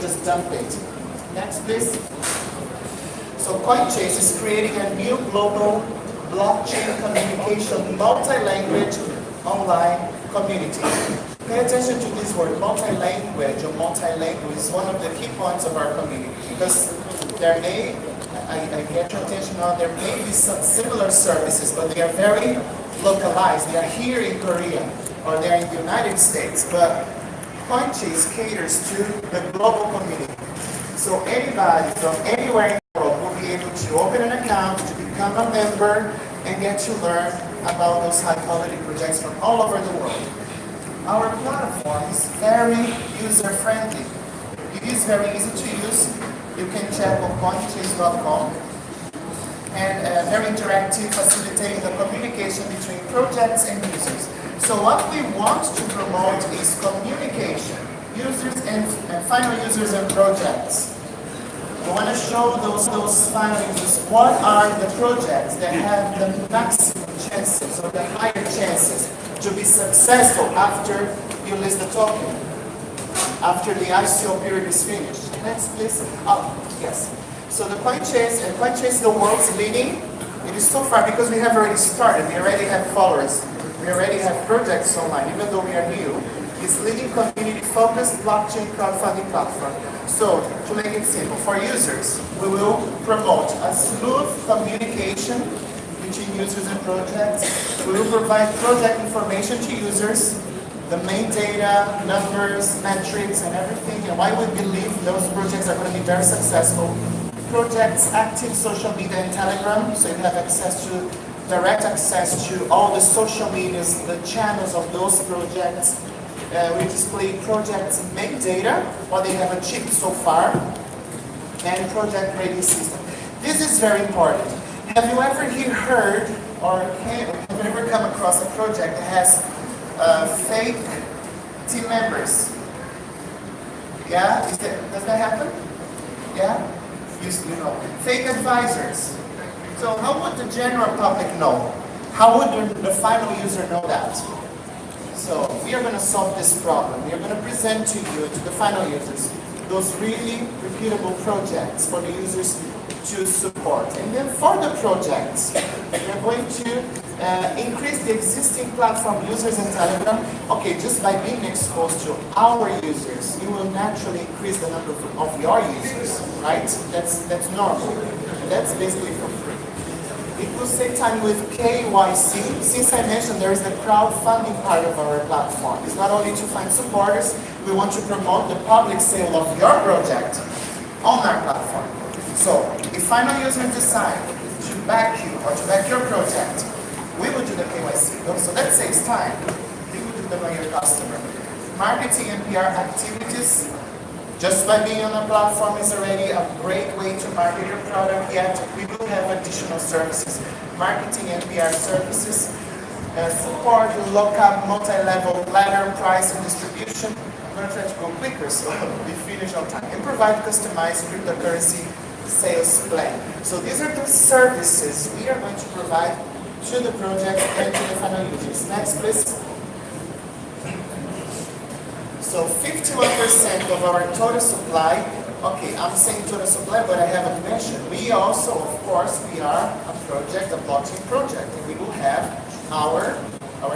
just dump it. Next, please. So Coinchase is creating a new global blockchain communication multi-language online community. Pay attention to this word, multi-language or multi-language is one of the key points of our community because there may, I get your attention now, there may be some similar services, but they are very localized. They are here in Korea or they are in the United States, but Coinchase caters to the global community. So anybody from anywhere in the world will be able to open an account, to become a member, and get to learn about those high-quality projects from all over the world. Our platform is very user-friendly. It is very easy to use. You can check on coinchase.com. And very interactive, facilitating the communication between projects and users. So what we want to promote is communication. Users and final users and projects. We want to show those final users what are the projects that have the maximum chances or the higher chances to be successful after you list the token, after the ICO period is finished. Next, please. Oh, yes. So the Coinchase, and Coinchase is the world's leading. It is so far because we have already started. We already have followers. We already have projects online, even though we are new. It's leading community-focused blockchain crowdfunding platform. So, to make it simple, for users, we will promote a smooth communication between users and projects. We will provide project information to users, the main data, numbers, metrics, and everything, and why we believe those projects are going to be very successful. Projects, active social media and Telegram, so you have access to, direct access to all the social medias, the channels of those projects. We display projects' main data, what they have achieved so far, and project rating system. This is very important. Have you ever heard or have you ever come across a project that has fake team members? Yeah? Does that happen? Yeah? You know. Fake advisors. So how would the general public know? How would the final user know that? So we are going to solve this problem. We are going to present to you, to the final users, those really repeatable projects for the users to support. And then for the projects, we are going to increase the existing platform users in Telegram. Okay, just by being exposed to our users, you will naturally increase the number of your users, right? That's normal. And that's basically for free. It will save time with KYC. Since I mentioned there is the crowdfunding part of our platform. It's not only to find supporters, we want to promote the public sale of your project on our platform. So, if final users decide to back you or to back your project, we will do the KYC. So that saves time. You will do the know your customer. Marketing and PR activities. Just by being on the platform is already a great way to market your product, yet we will have additional services. Marketing and PR services, support, lookup, multi-level ladder, price and distribution. I'm going to try to go quicker so we finish on time. And provide customized cryptocurrency sales plan. So these are the services we are going to provide to the project and to the final users. Next, please. So 51% of our total supply, okay, I'm saying total supply, but I haven't mentioned. We also, of course, we are a project, a blockchain project, and we will have our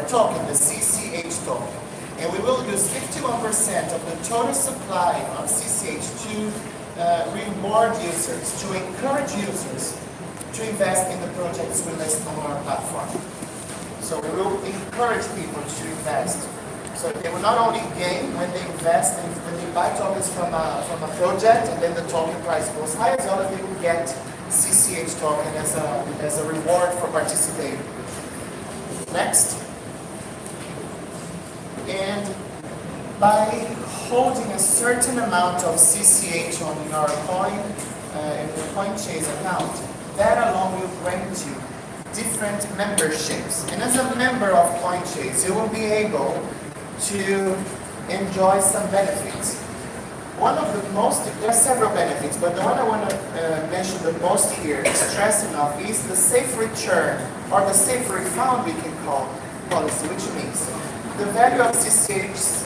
token, the CCH token. And we will use 51% of the total supply of CCH to reward users, to encourage users to invest in the projects we list on our platform. So we will encourage people to invest. So they will not only gain when they invest and when they buy tokens from a project and then the token price goes high, as well as they will get CCH token as a reward for participating. Next. And by holding a certain amount of CCH on your coin, in your Coinchase account, that alone will grant you different memberships. And as a member of Coinchase, you will be able to enjoy some benefits. One of the most, there are several benefits, but the one I want to mention the most here, stress enough, is the safe return, or the safe refund we can call policy, which means the value of CCH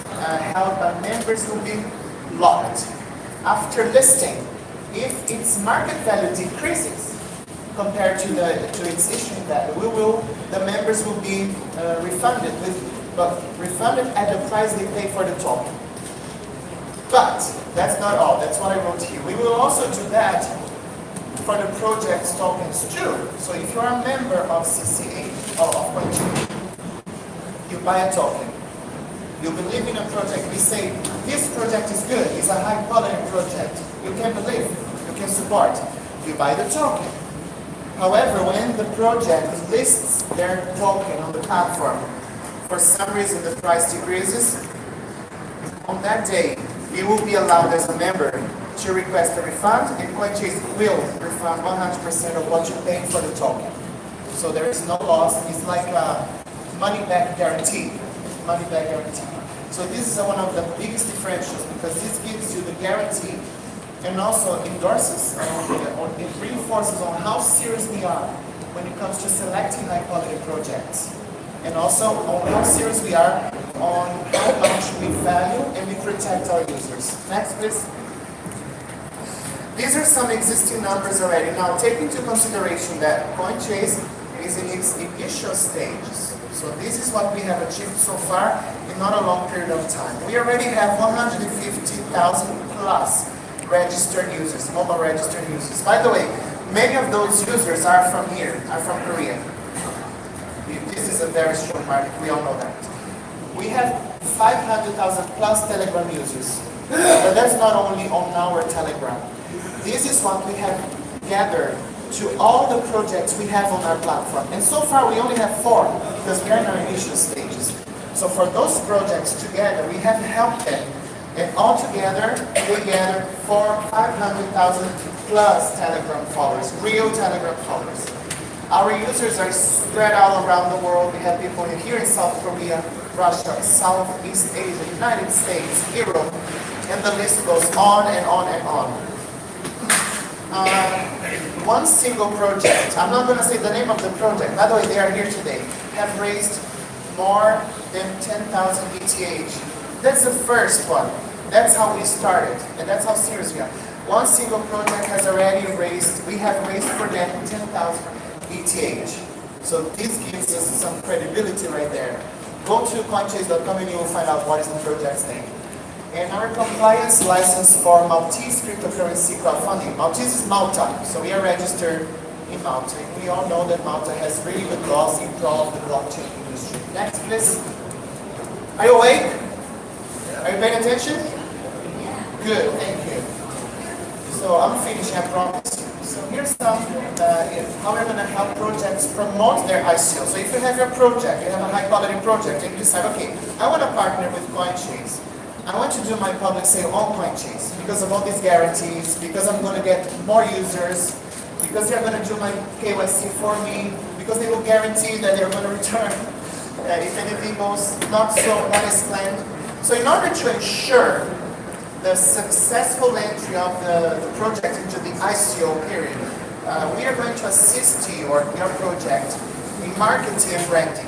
held by members will be locked. After listing, if its market value decreases compared to its issuing value, the members will be refunded at the price they pay for the token. But that's not all. That's what I wrote here. We will also do that for the project's tokens too. So if you're a member of CCH or of Coinchase, you buy a token. You believe in a project. We say this project is good. It's a high quality project. You can believe. You can support. You buy the token. However, when the project lists their token on the platform, for some reason the price decreases, on that day, you will be allowed as a member to request a refund, and Coinchase will refund 100% of what you paid for the token. So there is no loss. It's like a money-back guarantee. Money-back guarantee. So this is one of the biggest differentials because this gives you the guarantee and also endorses, or it reinforces on how serious we are when it comes to selecting high-quality projects. And also on how serious we are on how much we value and we protect our users. Next, please. These are some existing numbers already. Now, take into consideration that Coinchase is in its initial stages. So this is what we have achieved so far in not a long period of time. We already have 150,000 plus registered users, mobile registered users. By the way, many of those users are from here, are from Korea. This is a very strong market, we all know that. We have 500,000 plus Telegram users. But that's not only on our Telegram. This is what we have gathered to all the projects we have on our platform. And so far we only have 4 because we are in our initial stages. So for those projects together, we have helped them. And all together, they gather 500,000 plus Telegram followers, real Telegram followers. Our users are spread all around the world. We have people here in South Korea, Russia, Southeast Asia, United States, Europe, and the list goes on and on and on. One single project, I'm not going to say the name of the project, by the way, they are here today, have raised more than 10,000 ETH. That's the first one. That's how we started, and that's how serious we are. One single project has already raised, we have raised for them 10,000 ETH. So this gives us some credibility right there. Go to coinchase.com and you will find out what is the project's name. And our compliance license for Maltese cryptocurrency crowdfunding. Maltese is Malta, so we are registered in Malta. And we all know that Malta has really good laws in pro of the blockchain industry. Next, please. Are you awake? Are you paying attention? Good, thank you. So I'm finishing, I promise you. So here's some how we're going to help projects promote their ICO. So if you have your project, you have a high quality project, and you decide, okay, I want to partner with Coinchase. I want to do my public sale on Coinchase because of all these guarantees, because I'm going to get more users, because they're going to do my KYC for me, because they will guarantee that they're going to return if anything goes not as planned. So in order to ensure the successful entry of the project into the ICO period, we are going to assist you or your project in marketing and branding.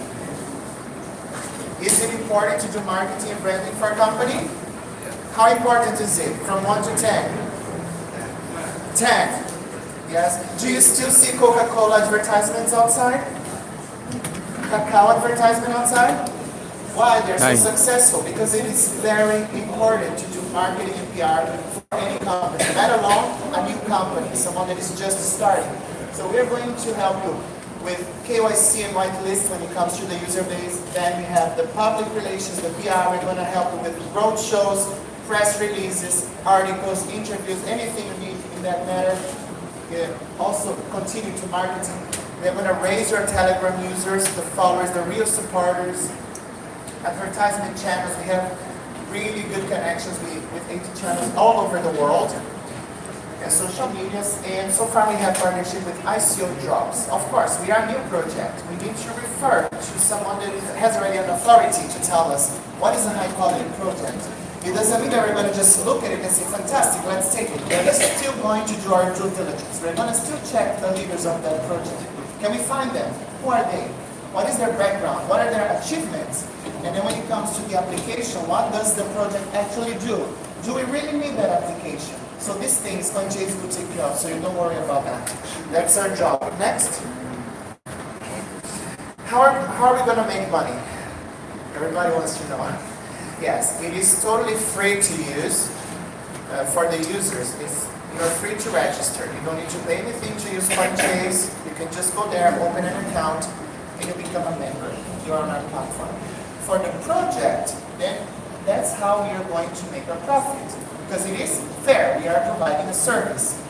Is it important to do marketing and branding for a company? How important is it? From 1 to 10? 10. Yes. Do you still see Coca-Cola advertisements outside? Cacao advertisement outside? Why they're so successful? Because it is very important to do marketing and PR for any company, let alone a new company, someone that is just starting. So we're going to help you with KYC and whitelist when it comes to the user base. Then we have the public relations, the PR. We're going to help you with road shows, press releases, articles, interviews, anything you need in that matter. Also continue to marketing. We're going to raise your Telegram users, the followers, the real supporters. Advertisement channels, we have really good connections with 80 channels all over the world. And social medias, and so far we have partnership with ICO Drops. Of course, we are a new project. We need to refer to someone that has already an authority to tell us what is a high quality project. It doesn't mean that we're going to just look at it and say, fantastic, let's take it. We're still going to do our due diligence. We're going to still check the leaders of that project. Can we find them? Who are they? What is their background? What are their achievements? And then when it comes to the application, what does the project actually do? Do we really need that application? So these things Coinchase will take care of, so you don't worry about that. That's our job. Next. How are we going to make money? Everybody wants to know. Yes, it is totally free to use for the users. You're free to register. You don't need to pay anything to use Coinchase. You can just go there, open an account, and you become a member. You're on our platform. For the project, then that's how we are going to make our profit. Because it is fair. We are providing a service.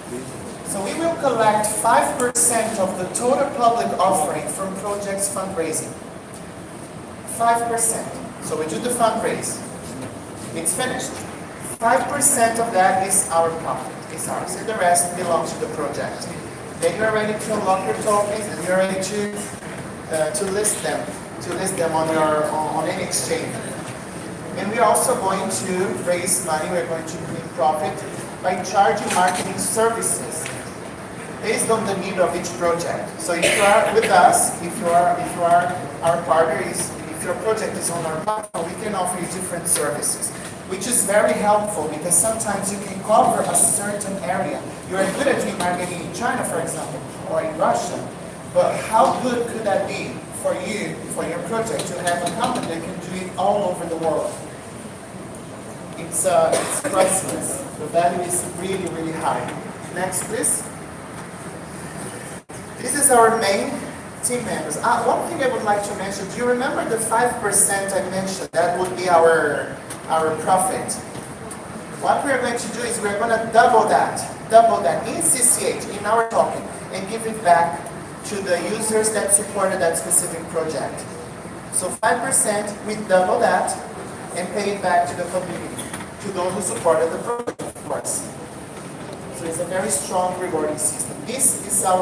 So we will collect 5% of the total public offering from projects fundraising. 5%. So we do the fundraise. It's finished. 5% of that is our profit. It's ours. And the rest belongs to the project. Then you're ready to unlock your tokens and you're ready to list them. To list them on any exchange. And we're also going to raise money. We're going to make profit by charging marketing services based on the need of each project. So if you are with us, if you are our partner, if your project is on our platform, we can offer you different services, which is very helpful because sometimes you can cover a certain area. You are good at doing marketing in China, for example, or in Russia, but how good could that be for you, for your project, to have a company that can do it all over the world? It's priceless. The value is really, really high. Next, please. This is our main team members. One thing I would like to mention, do you remember the 5% I mentioned? That would be our profit. What we're going to do is we're going to double that in CCH, in our token, and give it back to the users that supported that specific project. So 5%, we double that and pay it back to the community, to those who supported the project, of course. So it's a very strong rewarding system. This is our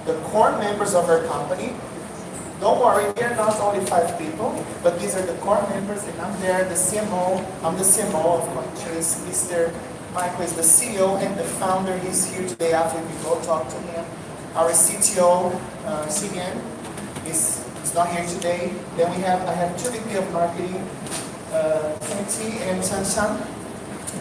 the core members of our company. Don't worry, we are not only 5 people, but these are the core members, and I'm there, the CMO. I'm the CMO of Coinchase. Mr. Michael is the CEO and the founder. He's here today after we go talk to him. Our CTO, Sigen, is not here today. Then I have 2 VP of marketing, Timothy and Chanchan.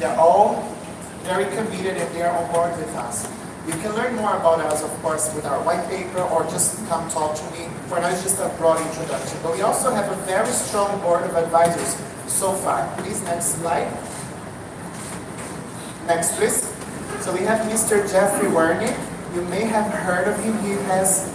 They're all very committed and they're on board with us. You can learn more about us, of course, with our white paper or just come talk to me. For now, it's just a broad introduction. But we also have a very strong board of advisors so far. Please, next slide. Next, please. So we have Mr. Jeffrey Wernick. You may have heard of him. He has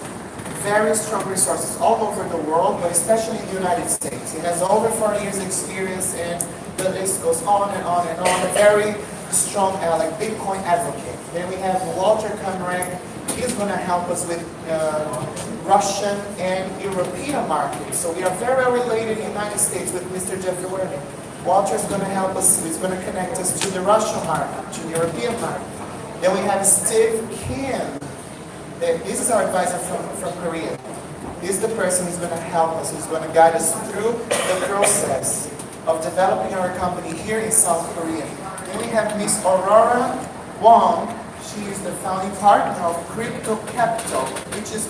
very strong resources all over the world, but especially in the United States. He has over 40 years experience, and the list goes on and on and on. A very strong like Bitcoin advocate. Then we have Walter Kamrek. He's going to help us with Russian and European markets. So we are very related in the United States with Mr. Jeffrey Wernick. Walter's going to help us. He's going to connect us to the Russian market, to the European market. Then we have Steve Kim. This is our advisor from Korea. This is the person who's going to help us, who's going to guide us through the process of developing our company here in South Korea. Then we have Miss Aurora Wong. She is the founding partner of Crypto Capital, which is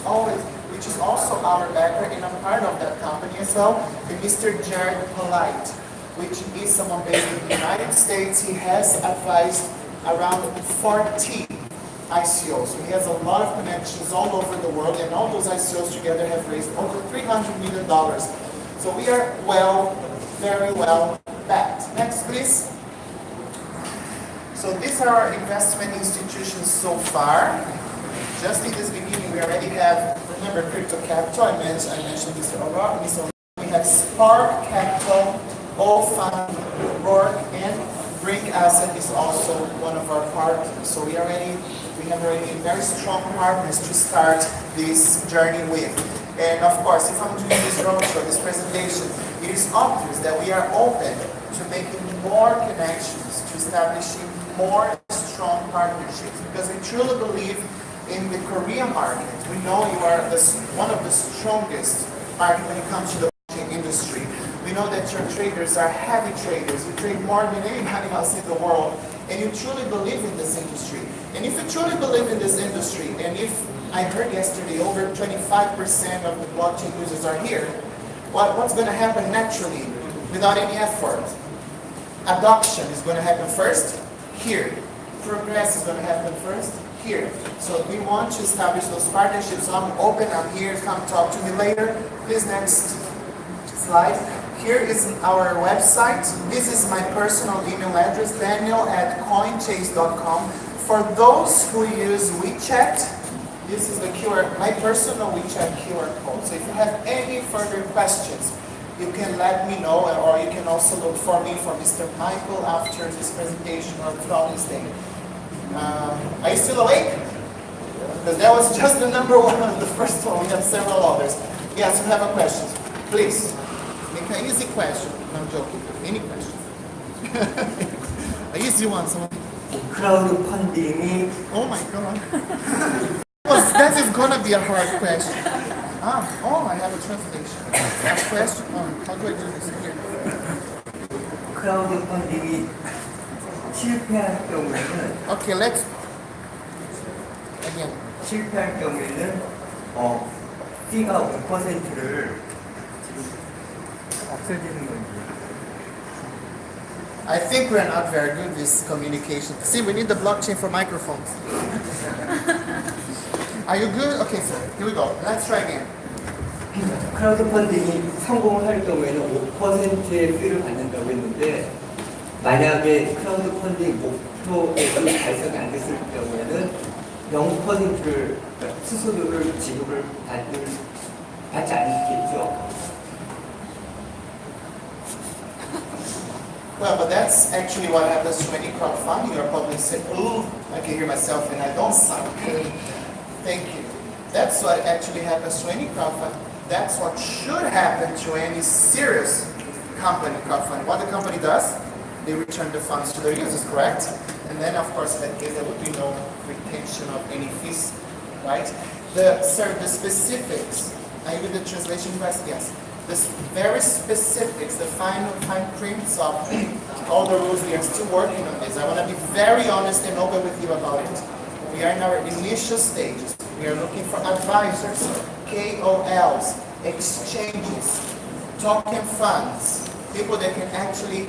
also our backer, and I'm part of that company as well. And Mr. Jared Polite, which is someone based in the United States. He has advised around 40 ICOs. So he has a lot of connections all over the world, and all those ICOs together have raised over $300 million. So we are very well backed. Next, please. So these are our investment institutions so far. Just in this beginning, we already have, remember, Crypto Capital. I mentioned Mr. O'Rourke. We have Spark Capital, Fund, Rourke, and Brink Asset is also one of our partners. So we have already very strong partners to start this journey with. And of course, if I'm doing this roadshow, this presentation, it is obvious that we are open to making more connections, to establishing more strong partnerships, because we truly believe in the Korean market. We know you are one of the strongest markets when it comes to the blockchain industry. We know that your traders are heavy traders. You trade more than anybody else in the world, and you truly believe in this industry. And if you truly believe in this industry, and if I heard yesterday over 25% of the blockchain users are here, what's going to happen naturally without any effort? Adoption is going to happen first. here. Progress is going to happen first here. So we want to establish those partnerships. So I'm open, I'm here, come talk to me later. Please, next slide. Here is our website. This is my personal email address, daniel@coinchase.com. For those who use WeChat, this is the my personal WeChat QR code. So if you have any further questions, you can let me know, or you can also look for me, for Mr. Michael, after this presentation or throughout this day. Are you still awake? Because that was just the number one, the first one. We have several others. Yes, you have a question. Please. Make an easy question. I'm joking. Any question? An easy one. Someone. 크라우드 펀딩이 Oh my God. That is gonna be a hard question. I have a translation. A question. How do I do this here? 크라우드 펀딩이 실패할 경우에는 Okay, let's again. 실패할 경우에는 C가 5%를 없애지는 건지. I think we're not very good with communication. See, we need the blockchain for microphones. Are you good? Okay, sir. Here we go. Let's try again. 크라우드 펀딩이 성공할 경우에는 5%의 수익을 받는다고 했는데 만약에 크라우드 펀딩 목표액이 달성이 안 됐을 경우에는 0%를 수수료를 지급을 받지 않겠죠. Well, but that's actually what happens to any crowdfunding or public sector. Ooh, I can hear myself and I don't sound good. Thank you. That's what actually happens to any crowdfunding. That's what should happen to any serious company crowdfunding. What the company does, they return the funds to their users, correct? And then, of course, in that case, there would be no retention of any fees, right? The specifics. Are you with the translation class? Yes. The very specifics, the fine prints of all the rules, we are still working on this. I want to be very honest and open with you about it. We are in our initial stages. We are looking for advisors, KOLs, exchanges, token funds, people that can actually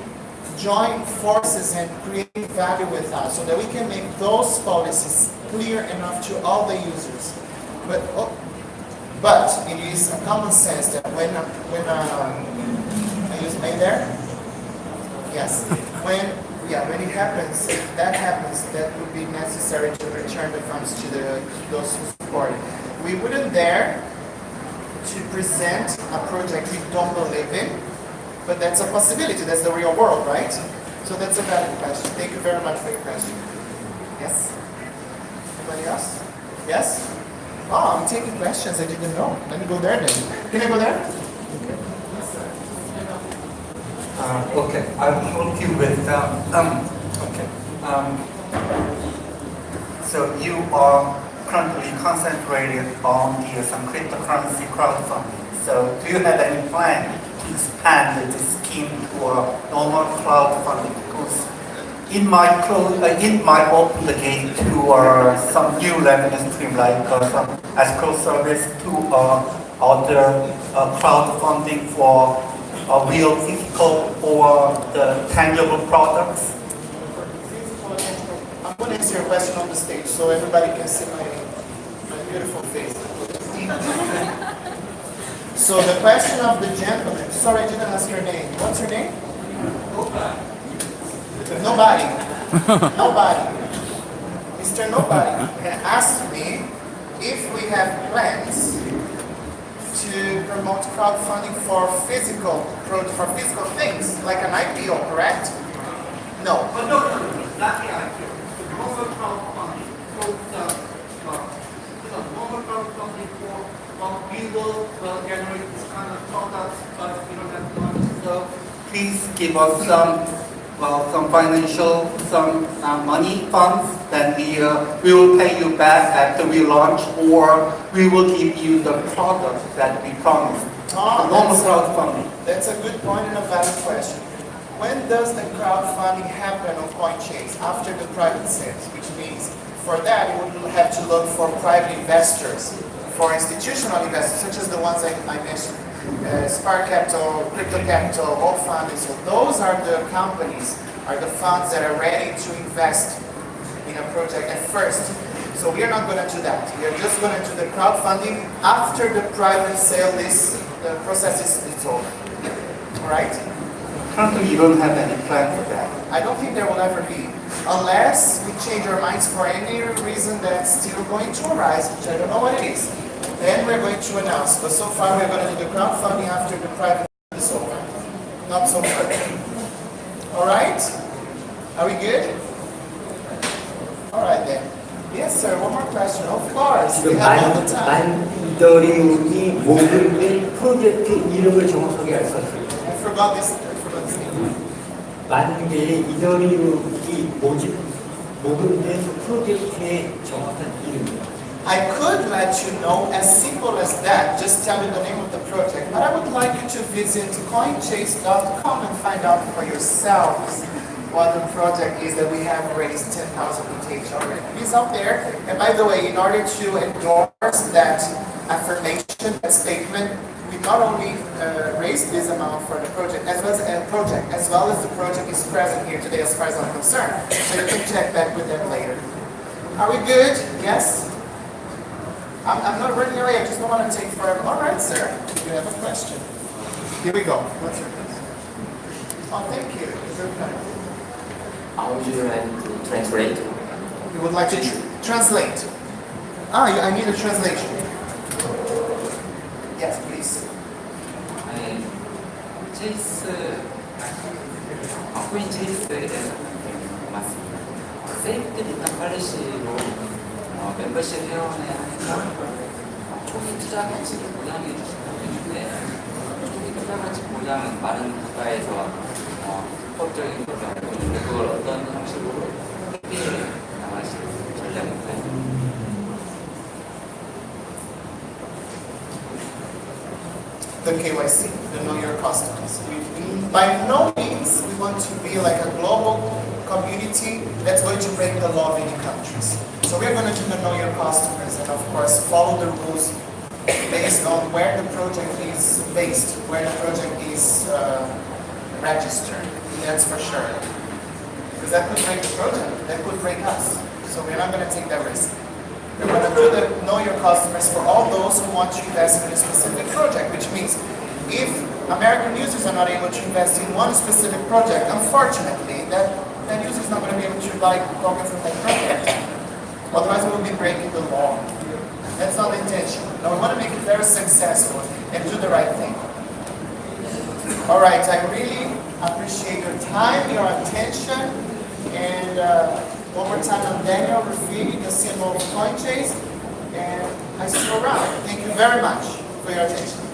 join forces and create value with us so that we can make those policies clear enough to all the users. But it is a common sense that when I use my there? Yes. When it happens, if that happens, that would be necessary to return the funds to those who support it. We wouldn't dare to present a project we don't believe in, but that's a possibility. That's the real world, right? So that's a valid question. Thank you very much for your question. Yes? Anybody else? Yes? Oh, I'm taking questions I didn't know. Let me go there then. Can I go there? Okay, I'll help you with so you are currently concentrated on some cryptocurrency crowdfunding. So do you have any plan to expand this scheme to a normal crowdfunding? Because it might open the gate to some new revenue stream like some escrow service to other crowdfunding for real physical or the tangible products. I'm going to answer your question on the stage so everybody can see my beautiful face. So the question of the gentleman, sorry I didn't ask your name. What's your name? Nobody. Nobody. Mr. Nobody asked me if we have plans to promote crowdfunding for physical things, like an IPO, correct? No. But no, not the IPO. The normal crowdfunding. Normal crowdfunding for we will generate this kind of products, but we don't have money. So please give us some financial, money funds, then we will pay you back after we launch, or we will give you the product that we promised. Normal crowdfunding. That's a good point and a valid question. When does the crowdfunding happen on Coinchase? After the private sales, which means for that you would have to look for private investors, for institutional investors, such as the ones I mentioned. Spark Capital, Crypto Capital, All Fund, so those are the companies, are the funds that are ready to invest in a project at first. So we are not going to do that. We are just going to do the crowdfunding after the private sale the process is over. All right? Currently, you don't have any plan for that. I don't think there will ever be, unless we change our minds for any reason that's still going to arise, which I don't know what it is. Then we're going to announce. But so far, we're going to do the crowdfunding after the private is over. Not so far. All right? Are we good? All right then. Yes, sir. One more question. Of course. We 지금 have all the time. 만더리움이 목요일 프로젝트 이름을 정확하게 알 수 없어요. I forgot this name. 만개의 이더리움이 모금된 프로젝트의 정확한 이름이에요. I could let you know as simple as that, just tell you the name of the project, but I would like you to visit coinchase.com and find out for yourselves what the project is that we have raised 10,000 ETH already. It is out there. And by the way, in order to endorse that affirmation, that statement, we not only raised this amount for the project, as well as the project is present here today as far as I'm concerned. So you can check back with them later. Are we good? Yes? I'm not running away, I just don't want to take forever. All right, sir. You have a question. Here we go. What's your question? Oh, thank you. How would you like to translate? You would like to translate? I need a translation. Yes, please. 코인체이스에 대해서 고맙습니다. 세이프티 리턴 팔리시로 멤버십 회원에 하니까 초기 투자 가치를 보장해 주신다고 했는데 초기 투자 가치 보장은 많은 국가에서 합법적인 걸로 알고 있는데 그걸 어떤 형식으로 회비에 나가실 전략인가요? The KYC, the Know Your Customers. By no means we want to be like a global community that's going to break the law of any countries. So we're going to do the Know Your Customers and of course follow the rules based on where the project is based, where the project is registered. That's for sure. Because that could break the project, that could break us. So we're not going to take that risk. We're going to do the Know Your Customers for all those who want to invest in a specific project, which means if American users are not able to invest in one specific project, unfortunately, that user is not going to be able to buy token from that project. Otherwise, we will be breaking the law. That's not the intention. No, we want to make it very successful and do the right thing. All right, I really appreciate your time, your attention, and one more time, I'm Daniel Rafini, the CMO of Coinchase, and I see you around. Thank you very much for your attention.